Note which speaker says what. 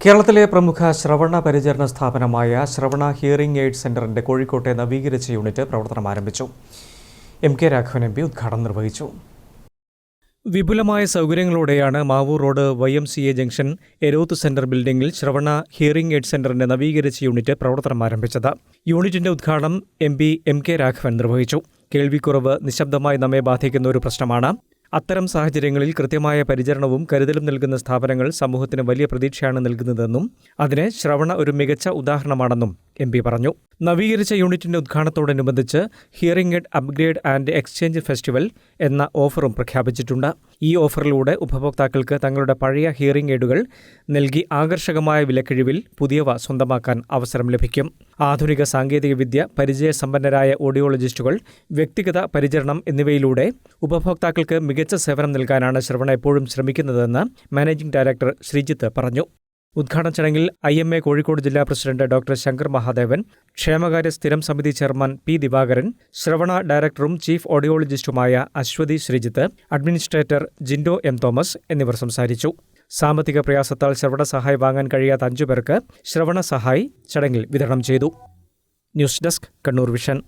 Speaker 1: കേരളത്തിലെ പ്രമുഖ ശ്രവണ പരിചരണ സ്ഥാപനമായ ശ്രവണ ഹിയറിംഗ് എയ്ഡ് സെന്ററിന്റെ കോഴിക്കോട്ടെ നവീകരിച്ച യൂണിറ്റ് പ്രവർത്തനം ആരംഭിച്ചു. എം കെ രാഘവൻ എം പി ഉദ്ഘാടനം നിർവഹിച്ചു. വിപുലമായ സൗകര്യങ്ങളോടെയാണ് Mavoor road YMCA junction Eroth centre ബിൽഡിംഗിൽ ശ്രവണ ഹിയറിംഗ് എയ്ഡ് സെന്ററിന്റെ നവീകരിച്ച യൂണിറ്റ് പ്രവർത്തനം ആരംഭിച്ചത്. യൂണിറ്റിന്റെ ഉദ്ഘാടനം MP എം കെ രാഘവൻ നിർവഹിച്ചു. കേൾവിക്കുറവ് നിശബ്ദമായി നമ്മെ ബാധിക്കുന്ന ഒരു പ്രശ്നമാണ്. അത്തരം സാഹചര്യങ്ങളിൽ കൃത്യമായ പരിചരണവും കരുതലും നൽകുന്ന സ്ഥാപനങ്ങൾ സമൂഹത്തിന് വലിയ പ്രതീക്ഷയാണ് നൽകുന്നതെന്നും അതിന് ശ്രവണ ഒരു മികച്ച ഉദാഹരണമാണെന്നും MP പറഞ്ഞു. നവീകരിച്ച യൂണിറ്റിന്റെ ഉദ്ഘാടനത്തോടനുബന്ധിച്ച് hearing aid upgrade and exchange festival എന്ന ഓഫറും പ്രഖ്യാപിച്ചിട്ടുണ്ട്. ഈ ഓഫറിലൂടെ ഉപഭോക്താക്കൾക്ക് തങ്ങളുടെ പഴയ ഹിയറിംഗ് എയ്ഡുകൾ നൽകി ആകർഷകമായ വിലക്കിഴിവിൽ പുതിയവ സ്വന്തമാക്കാൻ അവസരം ലഭിക്കും. ആധുനിക സാങ്കേതികവിദ്യ, പരിചയസമ്പന്നരായ ഓഡിയോളജിസ്റ്റുകൾ, വ്യക്തിഗത പരിചരണം എന്നിവയിലൂടെ ഉപഭോക്താക്കൾക്ക് മികച്ച സേവനം നൽകാനാണ് ശ്രവണ എപ്പോഴും ശ്രമിക്കുന്നതെന്ന് മാനേജിംഗ് ഡയറക്ടർ ശ്രീജിത്ത് പറഞ്ഞു. ഉദ്ഘാടന ചടങ്ങിൽ IMA കോഴിക്കോട് ജില്ലാ പ്രസിഡന്റ് ഡോക്ടർ ശങ്കർ മഹാദേവൻ, ക്ഷേമകാര്യ സ്ഥിരം സമിതി ചെയർമാൻ P ദിവാകരൻ, ശ്രവണ ഡയറക്ടറും ചീഫ് ഓഡിയോളജിസ്റ്റുമായ അശ്വതി ശ്രീജിത്ത്, അഡ്മിനിസ്ട്രേറ്റർ ജിൻഡോ M തോമസ് എന്നിവർ സംസാരിച്ചു. സാമ്പത്തിക പ്രയാസത്താൽ ശ്രവണ സഹായി വാങ്ങാൻ കഴിയാത്ത 5 പേർക്ക് ശ്രവണ സഹായി ചടങ്ങിൽ വിതരണം ചെയ്തു. News desk, Kannur vision.